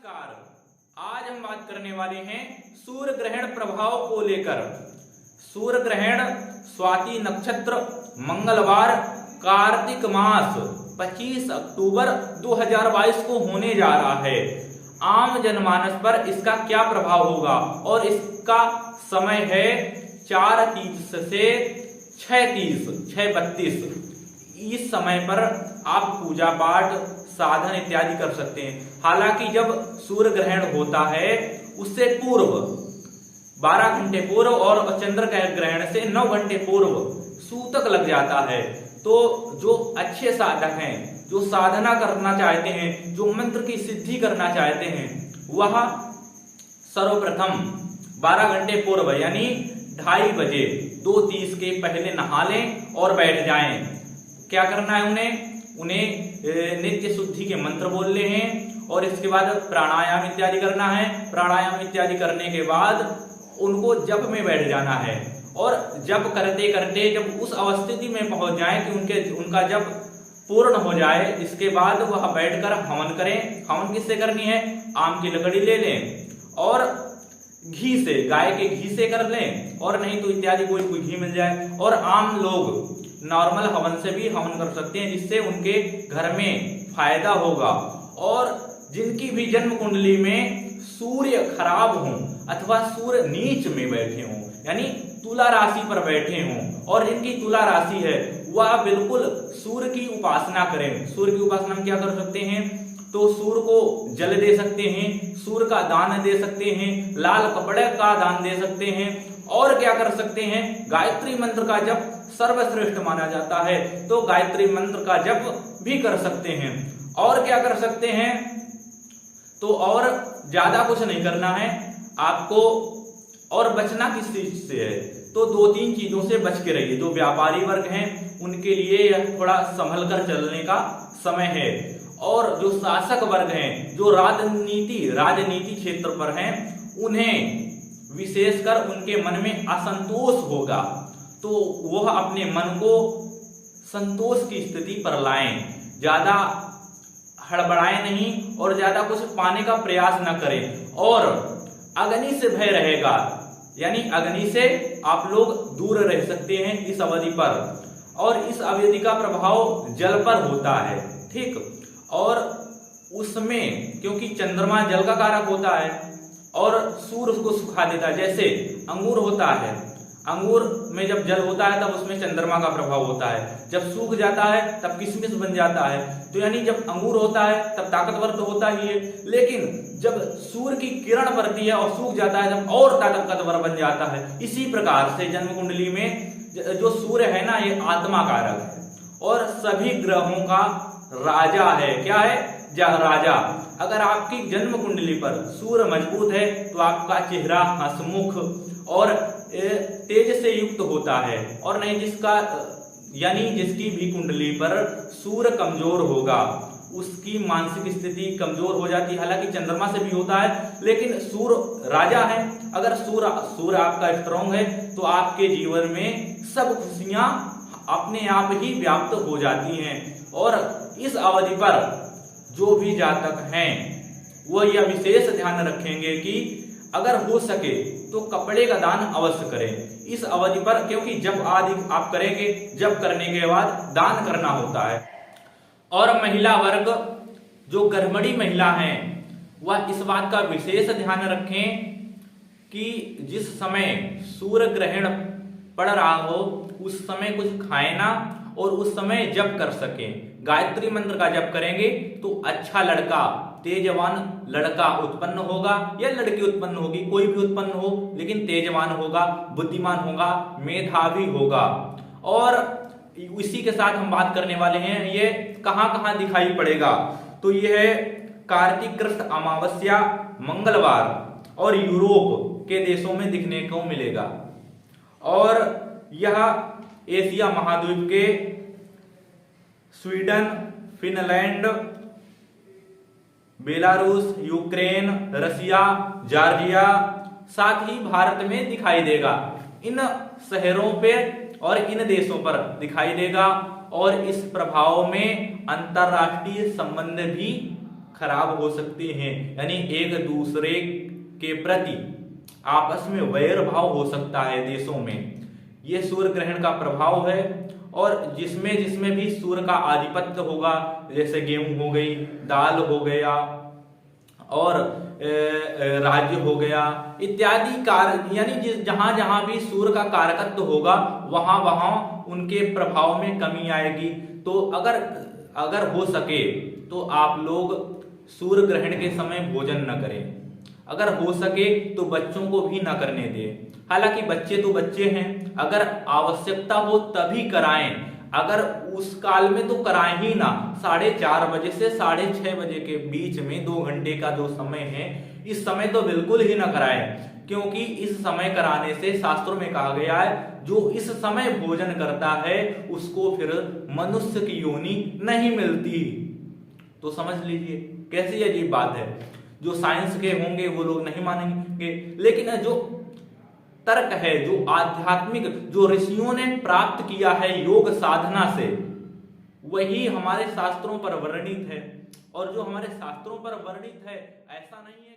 नमस्कार। आज हम बात करने वाले हैं सूर्य ग्रहण प्रभाव को लेकर। सूर्य ग्रहण स्वाति नक्षत्र मंगलवार कार्तिक मास 25 अक्टूबर 2022 को होने जा रहा है। आम जनमानस पर इसका क्या प्रभाव होगा और इसका समय है 4:30 से 6:32। इस समय पर आप पूजा पाठ साधन इत्यादि कर सकते हैं। हालांकि जब सूर्य ग्रहण होता है उससे पूर्व 12 घंटे पूर्व और चंद्र ग्रहण से 9 घंटे पूर्व सूतक लग जाता है। तो जो अच्छे साधक हैं, जो साधना करना चाहते हैं, जो मंत्र की सिद्धि करना चाहते हैं, वह सर्वप्रथम 12 घंटे पूर्व यानी 2:30 बजे 2:30 के पहले नहा लें और बैठ जाएं। क्या करना है उन्हें नित्य शुद्धि के मंत्र बोलने हैं और इसके बाद प्राणायाम इत्यादि करना है। प्राणायाम इत्यादि करने के बाद उनको जप में बैठ जाना है और जप करते करते जब उस अवस्थिति में पहुंच जाए कि उनका जप पूर्ण हो जाए, इसके बाद वह बैठकर हवन करें। हवन किससे करनी है? आम की लकड़ी ले लें और घी से, गाय के घी से कर लें और नहीं तो इत्यादि कोई घी मिल जाए। और आम लोग नॉर्मल हवन से भी हवन कर सकते हैं, जिससे उनके घर में फायदा होगा। और जिनकी भी जन्म कुंडली में सूर्य खराब हो अथवा सूर्य नीच में बैठे हों, यानी तुला राशि पर बैठे हों, और जिनकी तुला राशि है वह बिल्कुल सूर्य की उपासना करें। सूर्य की उपासना में क्या कर सकते हैं? तो सूर्य को जल दे सकते हैं, सूर्य का दान दे सकते हैं, लाल कपड़े का दान दे सकते हैं। और क्या कर सकते हैं? गायत्री मंत्र का जप सर्वश्रेष्ठ माना जाता है, तो गायत्री मंत्र का जप भी कर सकते हैं। और क्या कर सकते हैं? तो और ज्यादा कुछ नहीं करना है आपको। और बचना किस चीज से है? तो 2-3 चीजों से बच के रहिए। जो व्यापारी वर्ग हैं उनके लिए यह थोड़ा संभल कर चलने का समय है। और जो शासक वर्ग हैं, जो राजनीति क्षेत्र पर हैं, उन्हें विशेषकर उनके मन में असंतोष होगा, तो वह अपने मन को संतोष की स्थिति पर लाएं। ज्यादा हड़बड़ाएं नहीं और ज्यादा कुछ पाने का प्रयास न करें। और अग्नि से भय रहेगा, यानी अग्नि से आप लोग दूर रह सकते हैं इस अवधि पर। और इस अवधि का प्रभाव जल पर होता है, ठीक। और उसमें क्योंकि चंद्रमा जल का कारक होता है और सूर्य उसको सुखा देता है। जैसे अंगूर होता है, अंगूर में जब जल होता है तब उसमें चंद्रमा का प्रभाव होता है, जब सूख जाता है तब किशमिश बन जाता है। तो यानी जब अंगूर होता है तब ताकतवर तो होता ही है, लेकिन जब सूर्य की किरण पड़ती है और सूख जाता है तब और ताकतवर बन जाता है। इसी प्रकार से जन्म कुंडली में जो सूर्य है ना, ये आत्मा कारक है और सभी ग्रहों का राजा है। क्या है? राजा। अगर आपकी जन्म कुंडली पर सूर्य मजबूत है तो आपका चेहरा हंसमुख और तेज से युक्त होता है। और नहीं जिसकी भी कुंडली पर सूर्य कमजोर होगा उसकी मानसिक स्थिति कमजोर हो जाती है। हालांकि चंद्रमा से भी होता है, लेकिन सूर्य राजा है। अगर सूर्य आपका स्ट्रांग है तो आपके जीवन में सब खुशियां अपने आप ही व्याप्त हो जाती हैं। और इस अवधि पर जो भी जातक हैं वो यह विशेष ध्यान रखेंगे कि अगर हो सके तो कपड़े का दान अवश्य करें इस अवधि पर, क्योंकि जब आदि आप करेंगे, जब करने के बाद दान करना होता है। और महिला वर्ग, जो गर्भवती महिला हैं, वह इस बात का विशेष ध्यान रखें कि जिस समय सूर्य ग्रहण पड़ रहा हो उस समय कुछ खाए ना और उस समय जप कर सकें। गायत्री मंत्र का जप करेंगे तो अच्छा लड़का, तेजवान लड़का उत्पन्न होगा या लड़की उत्पन्न होगी, कोई भी उत्पन्न हो, लेकिन तेजवान होगा, बुद्धिमान होगा, मेधावी होगा। और इसी के साथ हम बात करने वाले हैं ये कहां कहां दिखाई पड़ेगा। तो यह है कार्तिक कृष्ण अमावस्या मंगलवार और यूरोप के देशों में दिखने को मिलेगा। और यह एशिया महाद्वीप के स्वीडन, फिनलैंड, बेलारूस, यूक्रेन, रसिया, जॉर्जिया, साथ ही भारत में दिखाई देगा। इन शहरों पे और इन देशों पर दिखाई देगा। और इस प्रभाव में अंतरराष्ट्रीय संबंध भी खराब हो सकते हैं, यानी एक दूसरे के प्रति आपस में वैर भाव हो सकता है देशों में। ये सूर्य ग्रहण का प्रभाव है। और जिसमें जिसमें भी सूर्य का आधिपत्य होगा, जैसे गेहूं हो गई, दाल हो गया और राज्य हो गया इत्यादि कार, यानी जहां जहां भी सूर्य का कारकत्व होगा वहां वहां उनके प्रभाव में कमी आएगी। तो अगर हो सके तो आप लोग सूर्य ग्रहण के समय भोजन न करें, अगर हो सके तो बच्चों को भी न करने दें। हालांकि बच्चे तो बच्चे हैं, अगर आवश्यकता हो तभी कराएं, अगर उस काल में तो कराएं ही ना। 4:30 बजे से 6:30 बजे के बीच में 2 घंटे का जो समय है, इस समय तो बिल्कुल ही ना कराएं, क्योंकि इस समय कराने से शास्त्रों में कहा गया है जो इस समय भोजन करता है उसको फिर मनुष्य की योनि नहीं मिलती। तो समझ लीजिए कैसी अजीब बात है। जो साइंस के होंगे वो लोग नहीं मानेंगे, लेकिन जो तर्क है, जो आध्यात्मिक, जो ऋषियों ने प्राप्त किया है योग साधना से, वही हमारे शास्त्रों पर वर्णित है। और जो हमारे शास्त्रों पर वर्णित है ऐसा नहीं है